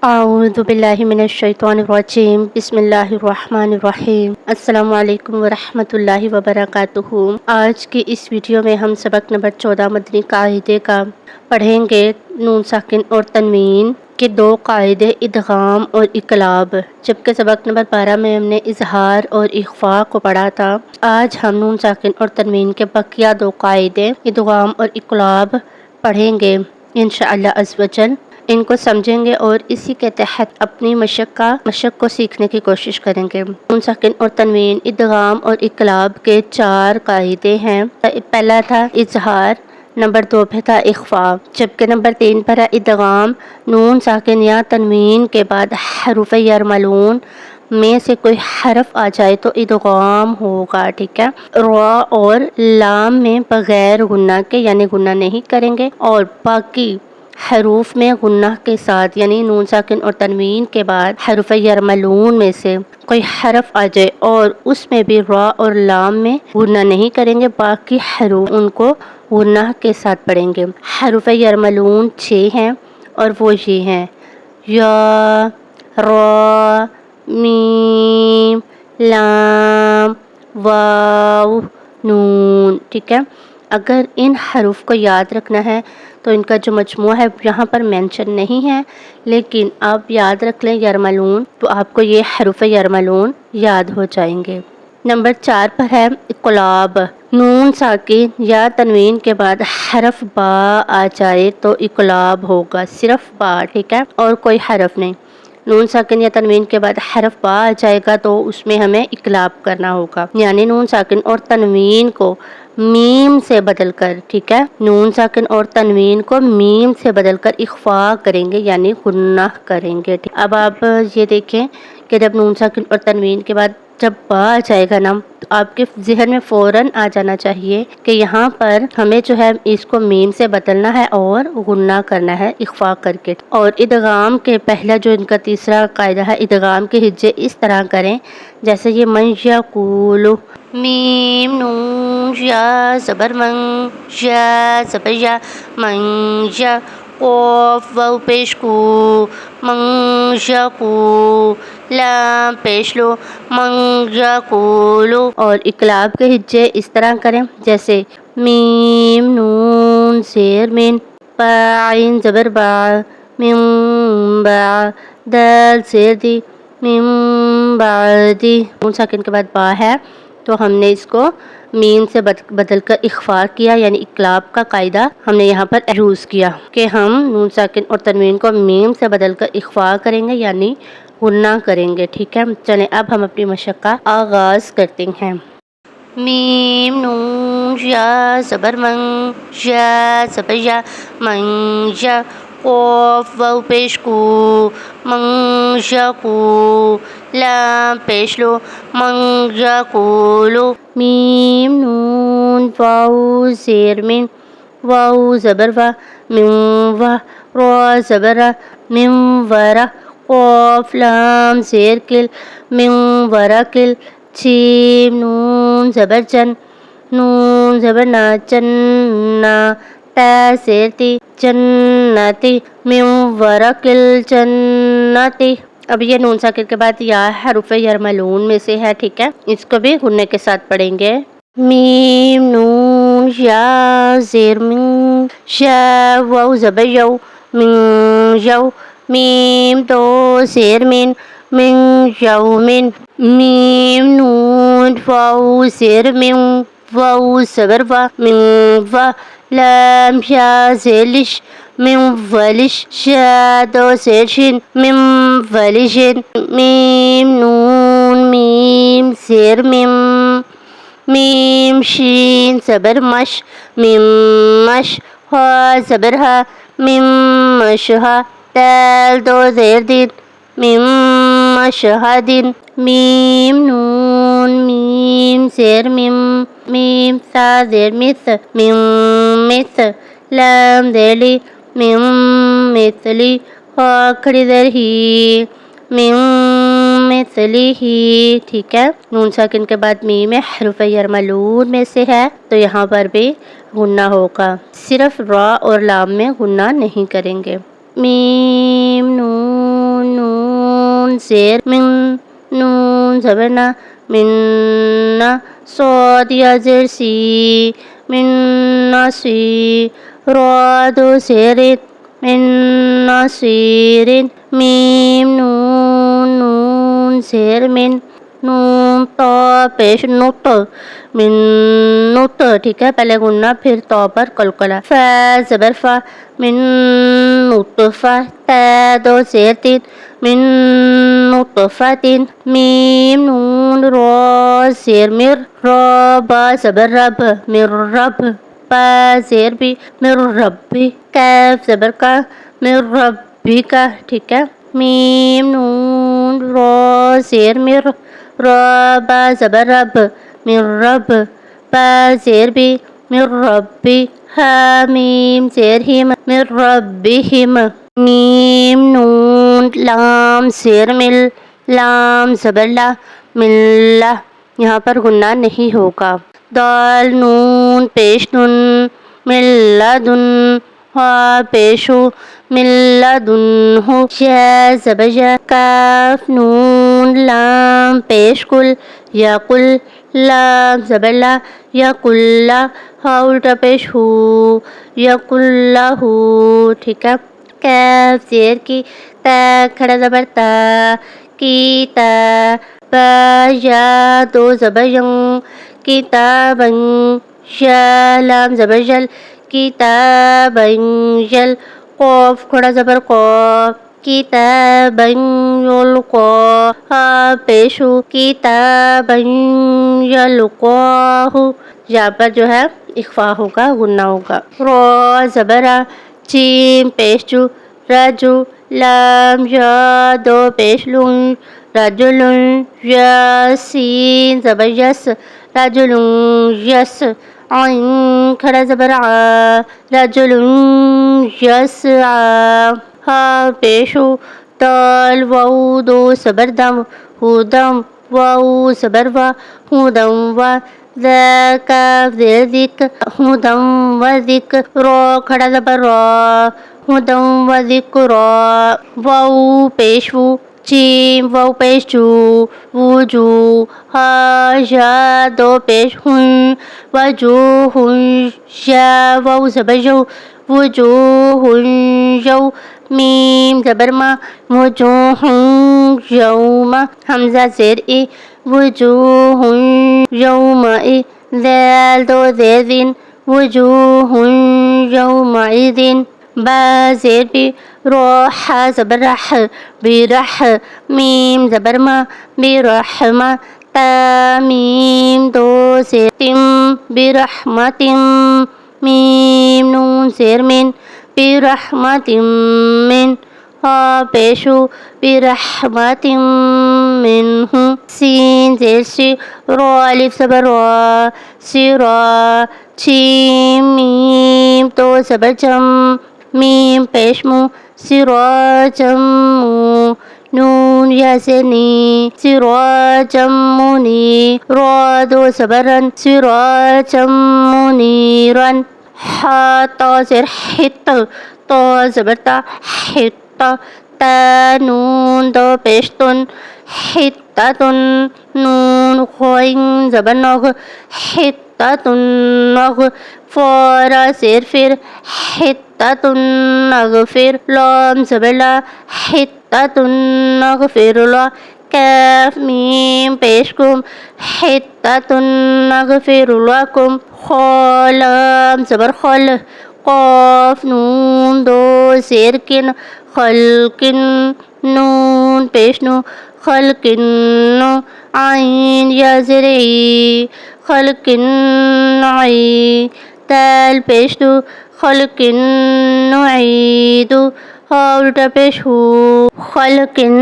اعوذ باللہ من الشیطان الرجیم بسم اللہ الرحمن الرحیم السلام علیکم ورحمۃ اللہ وبرکاتہ۔ آج کی اس ویڈیو میں ہم سبق نمبر 14 مدنی قاعدے کا پڑھیں گے۔ نون ساکن اور تنوین کے دو قاعدے ادغام اور اقلاب، جبکہ سبق نمبر 12 میں ہم نے اظہار اور اخفاء کو پڑھا تھا۔ آج ہم نون ساکن اور تنوین کے بقیہ دو قاعدے ادغام اور اقلاب پڑھیں گے انشاءاللہ عز و جل۔ ان کو سمجھیں گے اور اسی کے تحت اپنی مشق کو سیکھنے کی کوشش کریں گے۔ نون ساکن اور تنوین، ادغام اور اقلاب کے 4 قاعدے ہیں۔ پہلا تھا اظہار، نمبر 2 پہ تھا اخفاء، جبکہ نمبر 3 پر ہے ادغام۔ نون ساکن یا تنوین کے بعد حروف یرملون میں سے کوئی حرف آ جائے تو ادغام ہوگا، ٹھیک ہے۔ را اور لام میں بغیر غنہ کے یعنی غنہ نہیں کریں گے، اور باقی حروف میں غنہ کے ساتھ یعنی نون ساکن اور تنوین کے بعد حروف یرملون میں سے کوئی حرف آ جائے اور اس میں بھی را اور لام میں غنہ نہیں کریں گے، باقی حروف ان کو غنہ کے ساتھ پڑھیں گے۔ حروف یرملون 6 ہیں اور وہ یہ ہیں: یا، را، میم، لام، واو، نون، ٹھیک ہے۔ اگر ان حروف کو یاد رکھنا ہے تو ان کا جو مجموعہ ہے یہاں پر مینشن نہیں ہے، لیکن آپ یاد رکھ لیں یرملون تو آپ کو یہ حروف یرملون یاد ہو جائیں گے۔ نمبر 4 پر ہے اقلاب۔ نون ساکن یا تنوین کے بعد حرف با آ جائے تو اقلاب ہوگا، صرف با، ٹھیک ہے، اور کوئی حرف نہیں۔ نون ساکن یا تنوین کے بعد حرف با آ جائے گا تو اس میں ہمیں اقلاب کرنا ہوگا، یعنی نون ساکن اور تنوین کو میم سے بدل کر، ٹھیک ہے، نون ساکن اور تنوین کو میم سے بدل کر اخفاء کریں گے یعنی غنہ کریں گے۔ اب آپ یہ دیکھیں کہ جب نون ساکن اور تنوین کے بعد جب با آ جائے گا نا تو آپ کے ذہن میں فوراً آ جانا چاہیے کہ یہاں پر ہمیں جو ہے اس کو میم سے بدلنا ہے اور غنہ کرنا ہے اخفاء کر کے۔ اور ادغام کے پہلا جو ان کا تیسرا قاعدہ ہے، ادغام کے ہجے اس طرح کریں جیسے یہ من یقول، میم نون یا زبر من، یا زبر یا، من یا، قاف واو پیش کو، من یقو، لام پیش لو، من یقولو۔ اور اقلاب کے ہجے اس طرح کریں جیسے میم نون زیر من، با عین زبر با، من با، دال زیر دی، من بعدی۔ نون ساکن کے بعد با ہے تو ہم نے اس کو میم سے بدل کر اخفاء کیا، یعنی اقلاب کا قاعدہ ہم نے یہاں پر یوز کیا کہ ہم نون ساکن اور تنوین کو میم سے بدل کر اخفاء کریں گے یعنی غنہ کریں گے، ٹھیک ہے۔ چلیں اب ہم اپنی مشق کا آغاز کرتے ہیں۔ میم نون یا زبر من، یا زبر یا، من یا، قاف واو پیش کو، من یقو، لام پیش لو، من یقولو، میم نون واو زیر من، واو زبر وا، من وا، را زبر را، من ورا، قاف لام زیر کل، من ورکل، جیم نون زبر جن، نون زبر نا، جنہ، تا زیر تی، جنتی، من ورکل جنتی۔ اب یہ نون ساکن کے بعد یا حروف یرملون میں سے ہے، ٹھیک ہے، اس کو بھی غنے کے ساتھ پڑھیں گے۔ میم نون یا زیر من، یا واو زبر یو، من یو، میم دو زیر من، من یومن، میم نون واو زیر من، واو زبر وا، من وا، لام یا زیر لش، من ولش، شا دو زیر شن، من ولشن، میم نون میم زیر میم، میم شین زبر مش، من مش، ہا زبر ہا، من مشہا، دال دو زیر دین، من مشہدین، میم نون میم زیر میم، میم سا زیر مس، من مس، لام زیر لی، من مثلی، ہا کھڑی زیر ہی، من مثلی ہی، ٹھیک ہے۔ نون ساکن کے بعد میم حروف یرملون میں سے ہے تو یہاں پر بھی غنہ ہوگا، صرف را اور لام میں غنہ نہیں کریں گے۔ میم نون زیر من نون زبرنا من صاد یا زیر سی من ناسی را دو زیر من ناصیر میم نون زیر من نون تو پیش نوٹ من نوٹ. ٹھیک ہے، پہلے گننا پھر تو پر قلقلہ. فا زبر فا من نطفہ تا دو زیر تین من نطفہ میم نون را زیر مر را با زبر رب مر رب با زیر بھی مر ربی کاف زبر کا مر ربی کا. ٹھیک ہے، میم نون را زیر مر را با زبر رب مر رب با زیر بھی مر ربی ہا میم زیر ہم مر ربہم. میم نون لام زیر مل لام زبر لا مل یہاں پر غنہ نہیں ہوگا. دال نون پیش نون من لدن ہا پیشو من لدن ہو یا زبر یا کاف نون لام پیش کل یا کل لام زبر لا یا کل لا ہا الٹا پیش ہو یا کل ہو. ٹھیک ہے، کاف زیر کی تا کھڑا زبر تا کی تا با یا دو زبر ین کتابن یا لام زبر جل کتابن جل قاف کھڑا زبر قاف کتابن یلقا ہا پیشو کتابن یلقاہ. یہاں پر جو ہے اخفا ہوگا، غنہ ہوگا. را زبرا جیم پیشو راجو لام یا دو پیش لون رجل یا سین زبر یس رجل یس عین کھڑا زبر ع رجل یسعی ہا پیشو دال واو دو زبر دم ہدم واو زبر وا ہدم وا ذا کاف زیر ذک ہدم و ذکر را کھڑا زبر را ہدم و ذکرا واو پیشو جیم واو پیش جو وجو ہا یا دو پیش ہن وجوہ یا واو زبر جو وجوہ یو میم زبر ما وجوہ یوم حمزہ زیر ای وجوہ یومئ ذال دو زیر دن وجوہ یومئذ با زیر بی روح زبر رح برح میم زبر ما برحمہ تا میم دو زیر تم برحمت میم نون زیر من برحمت من ہا پیشو برحمت منہ سین زیر سی را الف زبر را سرا چیم میم تو زبر جم میم پیش مو سراجم نون یا سے نی سراجم منی را دو زبرن سراجم منیرن ہا تا زیر حت تا زبر تا حت تا نون دو پیشتن حتتن نون خوین زبر نغ حتتن نغ فارا زیر فر حتتن نغفر لام زبر لا حتتن نغفر لا کاف میم پیش کم حتتن نغفر لکم خالام زبر خل قاف نون دو زیر کن خلقن نون پیش نو خلقن عین یا زرعی خلقن عی دال پیش دو خلقن نعیدو ہا الٹا پیش ہو خلقن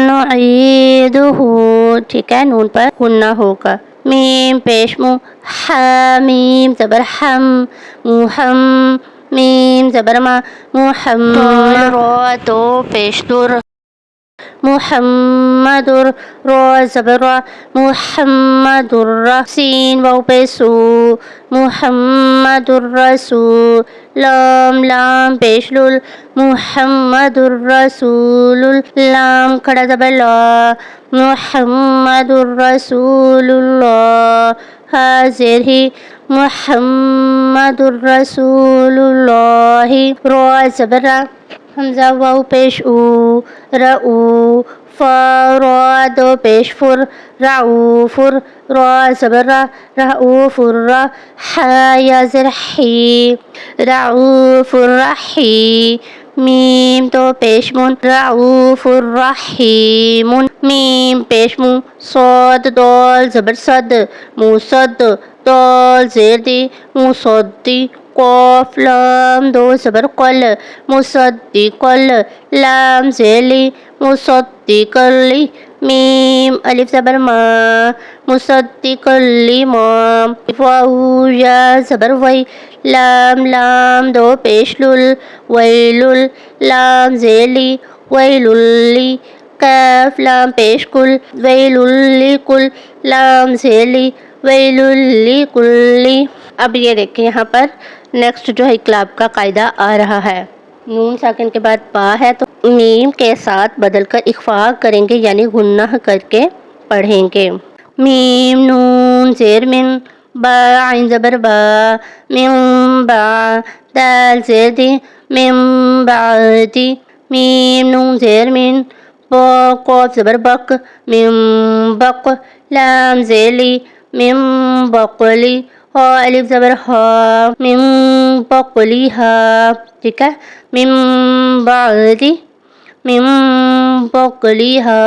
نعیدو ہو. ٹھیک ہے، نون پر غنہ ہوگا. میم پیش مو حمیم زبر حم محم میم زبر ما محمد را دو پیش در محمدر را زبر را محمدر را سین واو پیش سو محمدر رسول لام لام پیش لول محمدر رسول لام کھڑا زبر لا محمدر رسول اللہ حاضر ہی محمدر رسول اللہ را زبر را حمزہ واو پیش او رعو فا را دو پیش فر رعوفر را زبر را رعوفر را حا یا زر حی رعوفر رحی میم دو پیش من رعوفر رحیم میم پیش مو صاد دال زبر صد موصد دال زیر دی مصدی قاف لام دو زبر قل مصدق لام زیر لی مصدق لی میم الف زبر ما مصدق لما واو یا زبر وی لام لام دو پیش لل ویل لام زیر لی ویل لی کاف لام پیش کل ویل لکل لام زیر لی ویل لکل اب یہ دیکھیں یہاں پر نیکسٹ جو ہے اقلاب کا قاعدہ آ رہا ہے نون ساکن کے بعد با ہے تو میم کے ساتھ بدل کر اخفا کریں گے یعنی غنہ کر کے پڑھیں گے میم نون زیر من با عین زبر با من با دال زیر دی من بعدی میم نون زیر من با قاف زبر بک من بق لام زیر لی من بقلی ہا الف زبر ہا من بقلی ہا ٹھیک ہے من بعدی من بقلی ہا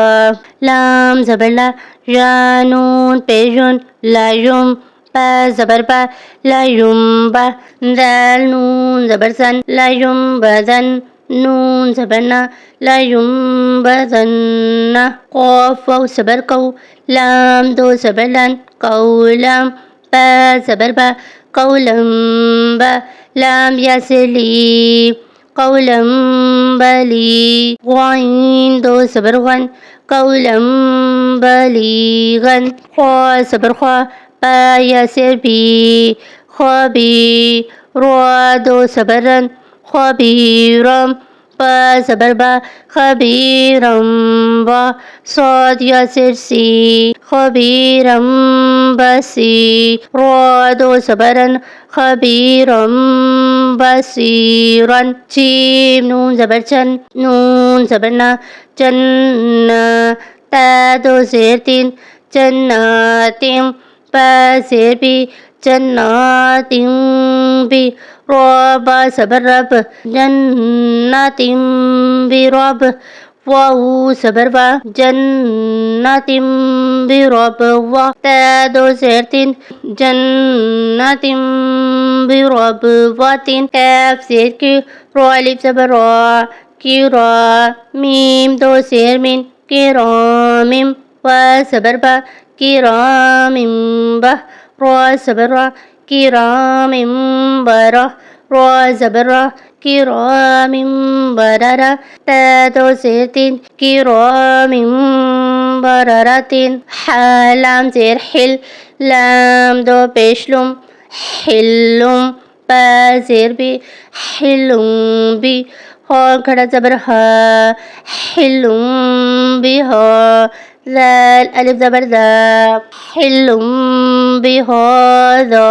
لام زبر لا یا نون پیجن لا یم با زبر با لا یم با دال نون زبر زن لا یم بدن نون زبرنا لا یم بدن قاف واو زبر کو لام دو زبر لن قولم با زبر با قولم با لام یا لی قولم بلی غین دو زبر غن قولم بلیغن خوا زبر خوا با یا بی خبی را دو زبرن خبیرم با زبر با خبیرم با صاد یا سی خبیرم بسی را دو زبرن خبیرم بصیرن جیم نون زبر چن نون زبرنا جن تا دو زیر تین جناتیم با زیر بی جناتیم بی رابا زبر رب جناتیم بی رب واو زبر با جناتیم بی رب و تا دو زیر تین جناتیم بی رب واتین کاف زیر کی رو الف زبر را کی را میم دو زیر من کرامیم و زبر با کرامیم با را زبر را کرامیم برا را زبر را کرامیم بررا تا دو زیر تین کرامیم برراتین حالام زیر حل لام دو پیشلم حلم با زیر بی حلم بی ہا کھڑا زبر ہا حلم بی ہا ذال الف زبر ذا حلم بی ہذا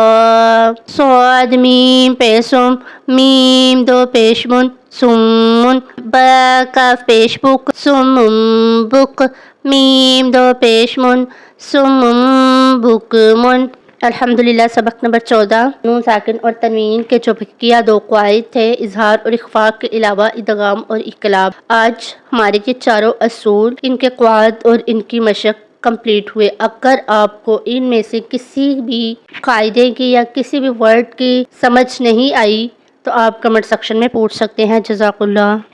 صاد میم پیشم میم دو پیشمن سمن با کاف پیش بک سمم بک میم دو پیشمن سمم بکمن الحمدللہ سبق نمبر 14 نون ساکن اور تنوین کے جو کیا دو قواعد تھے اظہار اور اخفاء کے علاوہ ادغام اور اقلاب آج ہمارے یہ چاروں اصول ان کے قواعد اور ان کی مشق کمپلیٹ ہوئے اگر آپ کو ان میں سے کسی بھی قاعدے کی یا کسی بھی ورڈ کی سمجھ نہیں آئی تو آپ کمنٹ سیکشن میں پوچھ سکتے ہیں جزاک اللہ